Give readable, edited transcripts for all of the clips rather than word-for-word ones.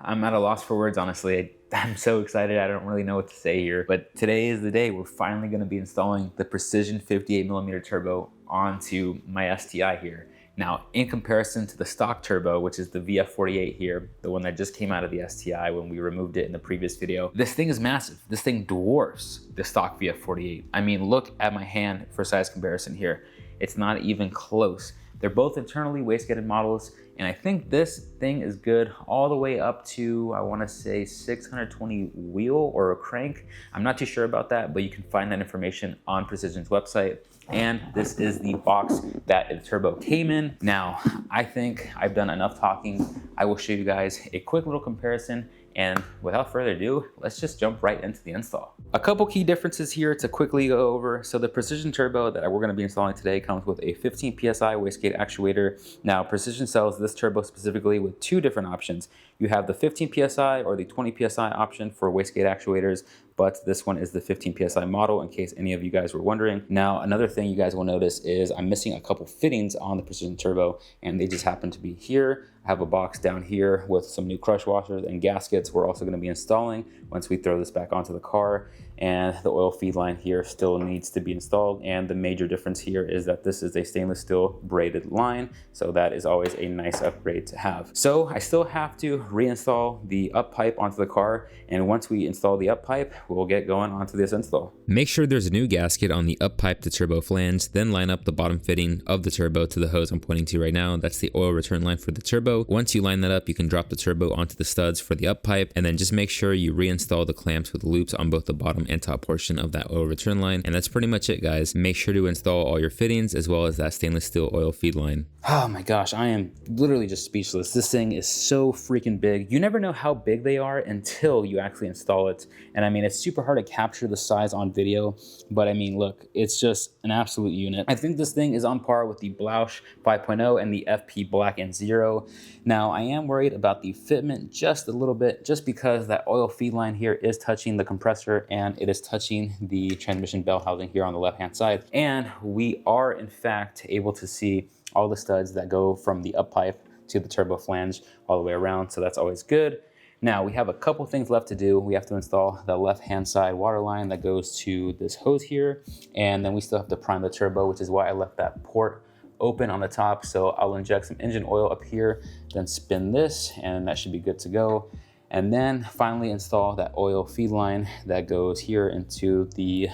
I'm at a loss for words, honestly. I'm so excited, I don't really know what to say here. But today is the day we're finally gonna be installing the Precision 58mm turbo onto my STI here. Now, in comparison to the stock turbo, which is the VF-48 here, the one that just came out of the STI when we removed it in the previous video, this thing is massive. This thing dwarfs the stock VF-48. I mean, look at my hand for size comparison here. It's not even close. They're both internally wastegated models, and I think this thing is good all the way up to, I wanna say 620 wheel or a crank. I'm not too sure about that, but you can find that information on Precision's website. And this is the box that the turbo came in. Now, I think I've done enough talking. I will show you guys a quick little comparison, and without further ado, let's just jump right into the install. A couple key differences here to quickly go over. So the Precision turbo that we're gonna be installing today comes with a 15 PSI wastegate actuator. Now, Precision sells this turbo specifically with two different options. You have the 15 PSI or the 20 PSI option for wastegate actuators, but this one is the 15 PSI model in case any of you guys were wondering. Now, another thing you guys will notice is I'm missing a couple fittings on the Precision turbo, and they just happen to be here. I have a box down here with some new crush washers and gaskets we're also gonna be installing once we throw this back onto the car. And the oil feed line here still needs to be installed. And the major difference here is that this is a stainless steel braided line. So that is always a nice upgrade to have. So I still have to reinstall the up pipe onto the car. And once we install the up pipe, we'll get going onto this install. Make sure there's a new gasket on the up pipe to turbo flange, then line up the bottom fitting of the turbo to the hose I'm pointing to right now. That's the oil return line for the turbo. Once you line that up, you can drop the turbo onto the studs for the up pipe, and then just make sure you reinstall the clamps with loops on both the bottom and top portion of that oil return line. And that's pretty much it, guys. Make sure to install all your fittings as well as that stainless steel oil feed line. Oh my gosh, I am literally just speechless. This thing is so freaking big. You never know how big they are until you actually install it. And I mean, it's super hard to capture the size on video, but I mean, look, it's just an absolute unit. I think this thing is on par with the Blausch 5.0 and the FP Black and Zero. Now, I am worried about the fitment just a little bit, just because that oil feed line here is touching the compressor and it is touching the transmission bell housing here on the left-hand side. And we are, in fact, able to see all the studs that go from the up pipe to the turbo flange all the way around, so that's always good. Now, we have a couple things left to do. We have to install the left-hand side water line that goes to this hose here, and then we still have to prime the turbo, which is why I left that port open on the top. So I'll inject some engine oil up here, then spin this, and that should be good to go. And then finally install that oil feed line that goes here into the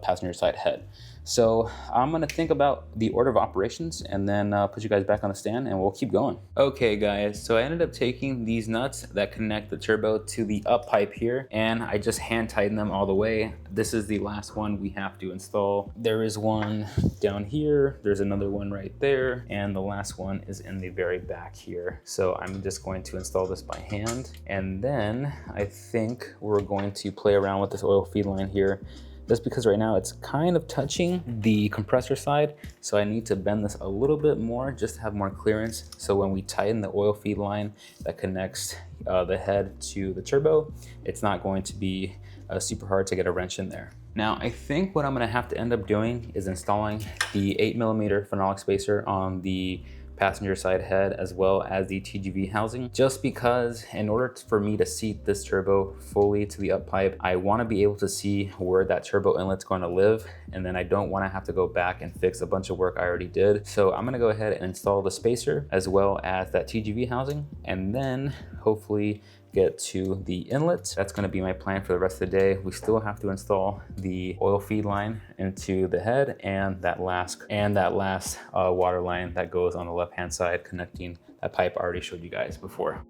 passenger side head. So I'm gonna think about the order of operations and then put you guys back on the stand and we'll keep going. Okay guys, so I ended up taking these nuts that connect the turbo to the up pipe here, and I just hand tighten them all the way. This is the last one we have to install. There is one down here, there's another one right there, and the last one is in the very back here. So I'm just going to install this by hand, and then I think we're going to play around with this oil feed line here, just because right now it's kind of touching the compressor side. So I need to bend this a little bit more just to have more clearance. So when we tighten the oil feed line that connects the head to the turbo, it's not going to be super hard to get a wrench in there. Now, I think what I'm gonna have to end up doing is installing the 8mm phenolic spacer on the passenger side head as well as the TGV housing, just because in order for me to seat this turbo fully to the up pipe, I want to be able to see where that turbo inlet's going to live, and then I don't want to have to go back and fix a bunch of work I already did. So I'm going to go ahead and install the spacer as well as that TGV housing, and then hopefully get to the inlet. That's going to be my plan for the rest of the day. We still have to install the oil feed line into the head and that last water line that goes on the left hand side connecting that pipe I already showed you guys before.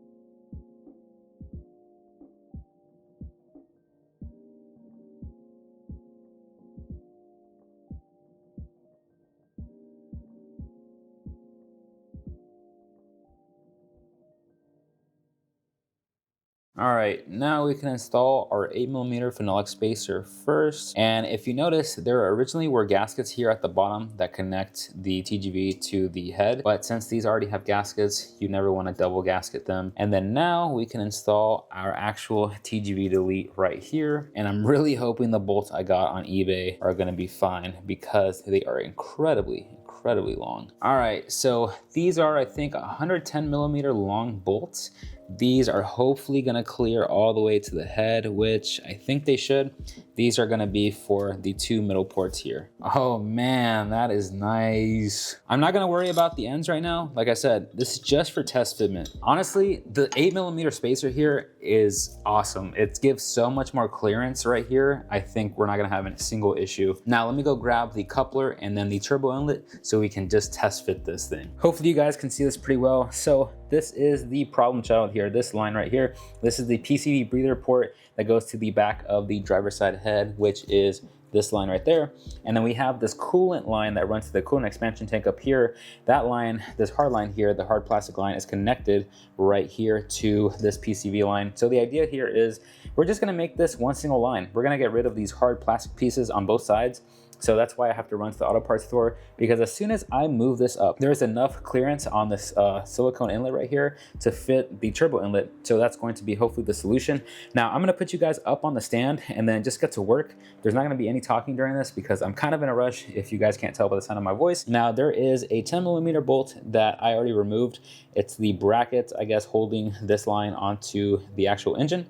All right, now we can install our 8mm phenolic spacer first. And if you notice, there originally were gaskets here at the bottom that connect the TGV to the head. But since these already have gaskets, you never want to double gasket them. And then now we can install our actual TGV delete right here. And I'm really hoping the bolts I got on eBay are going to be fine because they are incredibly long. All right, so these are, I think, 110mm long bolts. These are hopefully gonna clear all the way to the head, which I think they should. These are gonna be for the 2 middle ports here. Oh man, that is nice. I'm not gonna worry about the ends right now. Like I said, this is just for test fitment. Honestly, the 8mm spacer here is awesome. It gives so much more clearance right here. I think we're not gonna have a single issue. Now let me go grab the coupler and then the turbo inlet so we can just test fit this thing. Hopefully you guys can see this pretty well. So this is the problem child here, this line right here. This is the PCV breather port that goes to the back of the driver's side head, which is this line right there. And then we have this coolant line that runs to the coolant expansion tank up here. That line, this hard line here, the hard plastic line, is connected right here to this PCV line. So the idea here is we're just gonna make this one single line. We're gonna get rid of these hard plastic pieces on both sides. So that's why I have to run to the auto parts store, because as soon as I move this up, there's enough clearance on this silicone inlet right here to fit the turbo inlet. So that's going to be hopefully the solution. Now I'm gonna put you guys up on the stand and then just get to work. There's not gonna be any talking during this because I'm kind of in a rush, if you guys can't tell by the sound of my voice. Now there is a 10mm bolt that I already removed. It's the bracket, I guess, holding this line onto the actual engine.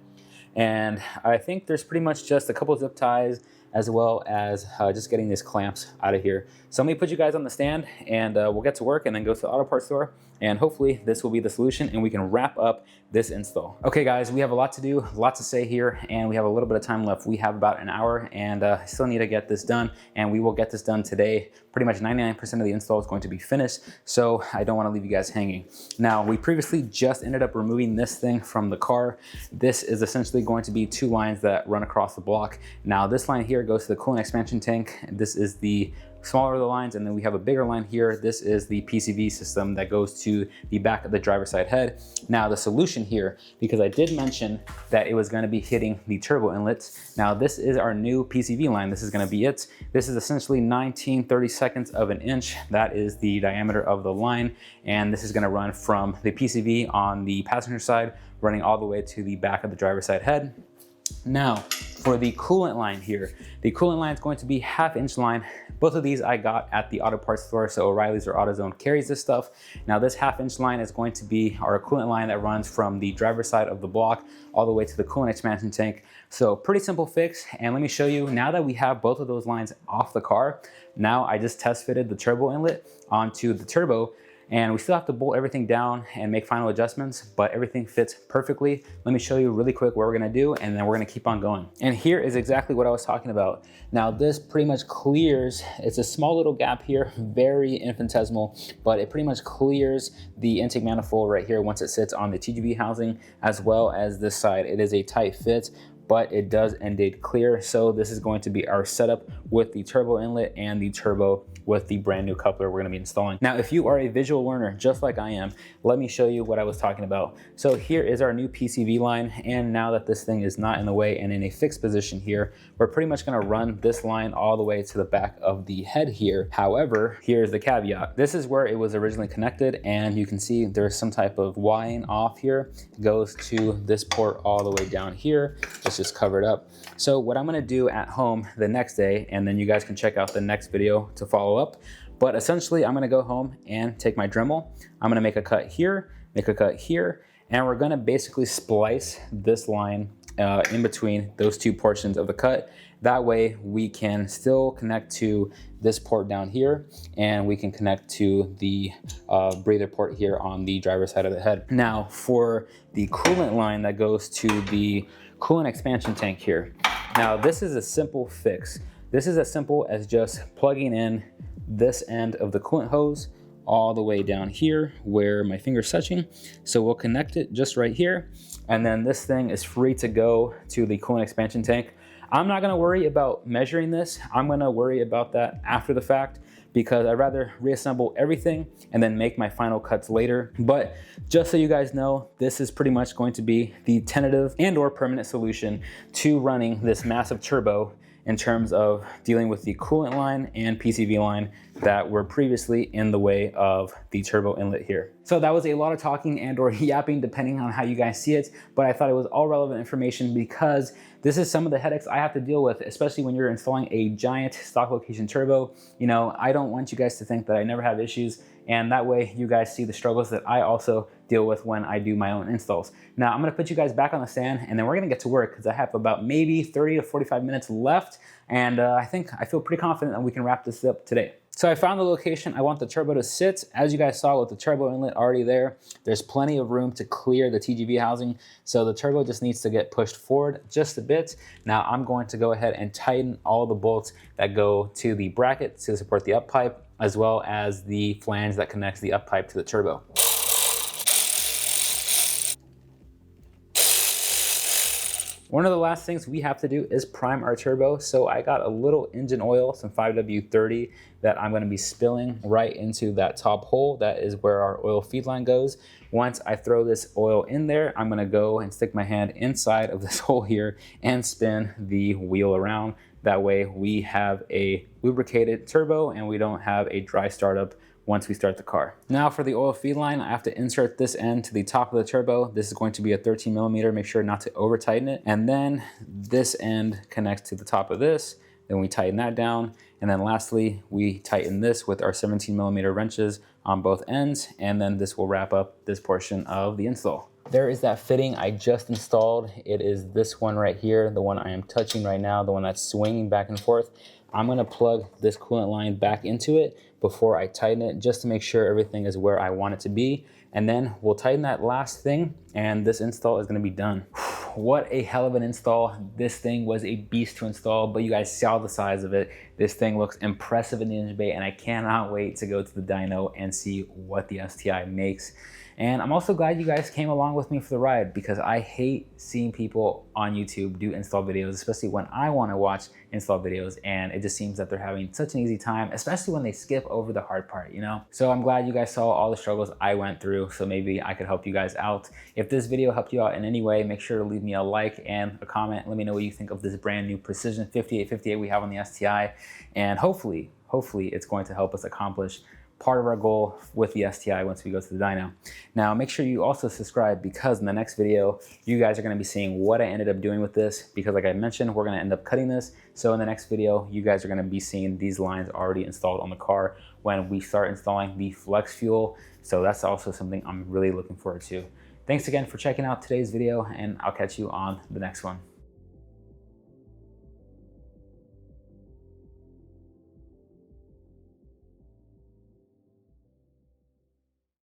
And I think there's pretty much just a couple of zip ties as well as just getting these clamps out of here. So let me put you guys on the stand and we'll get to work and then go to the auto parts store, and hopefully this will be the solution and we can wrap up this install. Okay guys, we have a lot to do, lots to say here, and we have a little bit of time left. We have about an hour and still need to get this done, and we will get this done today. Pretty much 99% of the install is going to be finished, so I don't want to leave you guys hanging. Now, we previously just ended up removing this thing from the car. This is essentially going to be 2 lines that run across the block. Now, this line here goes to the coolant expansion tank. This is the smaller of the lines, and then we have a bigger line here. This is the PCV system that goes to the back of the driver's side head. Now the solution here, because I did mention that it was going to be hitting the turbo inlets. Now this is our new PCV line. This is going to be it. This is essentially 19/32 of an inch. That is the diameter of the line, and this is going to run from the PCV on the passenger side running all the way to the back of the driver's side head. Now, for the coolant line here, the coolant line is going to be 1/2 inch line. Both of these I got at the auto parts store, so O'Reilly's or AutoZone carries this stuff. Now this 1/2 inch line is going to be our coolant line that runs from the driver's side of the block all the way to the coolant expansion tank. So pretty simple fix, and let me show you, now that we have both of those lines off the car, now I just test fitted the turbo inlet onto the turbo, and we still have to bolt everything down and make final adjustments, but everything fits perfectly. Let me show you really quick what we're gonna do, and then we're gonna keep on going. And here is exactly what I was talking about. Now this pretty much clears, it's a small little gap here, very infinitesimal, but it pretty much clears the intake manifold right here once it sits on the TGV housing, as well as this side. It is a tight fit, but it does indeed clear. So this is going to be our setup with the turbo inlet and the turbo with the brand new coupler we're gonna be installing. Now, if you are a visual learner, just like I am, let me show you what I was talking about. So here is our new PCV line, and now that this thing is not in the way and in a fixed position here, we're pretty much gonna run this line all the way to the back of the head here. However, here's the caveat. This is where it was originally connected, and you can see there's some type of wiring off here. It goes to this port all the way down here. It's just covered up. So what I'm gonna do at home the next day, and then you guys can check out the next video to follow up, but essentially I'm gonna go home and take my Dremel. I'm gonna make a cut here, make a cut here, and we're gonna basically splice this line in between those 2 portions of the cut. That way we can still connect to this port down here, and we can connect to the breather port here on the driver's side of the head. Now for the coolant line that goes to the coolant expansion tank here. Now this is a simple fix. This is as simple as just plugging in this end of the coolant hose all the way down here where my finger's touching. So we'll connect it just right here, and then this thing is free to go to the coolant expansion tank. I'm not gonna worry about measuring this. I'm gonna worry about that after the fact, because I'd rather reassemble everything and then make my final cuts later. But just so you guys know, this is pretty much going to be the tentative and or permanent solution to running this massive turbo in terms of dealing with the coolant line and PCV line that were previously in the way of the turbo inlet here. So that was a lot of talking and or yapping, depending on how you guys see it, but I thought it was all relevant information because this is some of the headaches I have to deal with, especially when you're installing a giant stock location turbo. You know, I don't want you guys to think that I never have issues. and that way you guys see the struggles that I also deal with when I do my own installs. Now I'm gonna put you guys back on the stand, and then we're gonna get to work because I have about maybe 30 to 45 minutes left, and I feel pretty confident that we can wrap this up today. So I found the location I want the turbo to sit. As you guys saw with the turbo inlet already there, there's plenty of room to clear the TGV housing. So the turbo just needs to get pushed forward just a bit. Now I'm going to go ahead and tighten all the bolts that go to the bracket to support the up pipe, as well as the flange that connects the up pipe to the turbo. One of the last things we have to do is prime our turbo. So I got a little engine oil, some 5W30, that I'm gonna be spilling right into that top hole. That is where our oil feed line goes. Once I throw this oil in there, I'm gonna go and stick my hand inside of this hole here and spin the wheel around. That way we have a lubricated turbo and we don't have a dry startup once we start the car. Now for the oil feed line, I have to insert this end to the top of the turbo. This is going to be a 13 millimeter. Make sure not to over tighten it. And then this end connects to the top of this. Then we tighten that down. And then lastly, we tighten this with our 17 millimeter wrenches on both ends. And then this will wrap up this portion of the install. There is that fitting I just installed. It is this one right here, the one I am touching right now, the one that's swinging back and forth. I'm gonna plug this coolant line back into it before I tighten it, just to make sure everything is where I want it to be. And then we'll tighten that last thing and this install is gonna be done. What a hell of an install. This thing was a beast to install, but you guys saw the size of it. This thing looks impressive in the engine bay, and I cannot wait to go to the dyno and see what the STI makes. And I'm also glad you guys came along with me for the ride, because I hate seeing people on YouTube do install videos, especially when I want to watch install videos, and it just seems that they're having such an easy time, especially when they skip over the hard part, you know? So I'm glad you guys saw all the struggles I went through, so maybe I could help you guys out. If this video helped you out in any way, make sure to leave me a like and a comment. Let me know what you think of this brand new Precision 5858 we have on the STI, and hopefully it's going to help us accomplish part of our goal with the STI once we go to the dyno. Now make sure you also subscribe, because in the next video you guys are going to be seeing what I ended up doing with this, because like I mentioned, we're going to end up cutting this. So in the next video you guys are going to be seeing these lines already installed on the car when we start installing the flex fuel. So that's also something I'm really looking forward to. Thanks again for checking out today's video, and I'll catch you on the next one.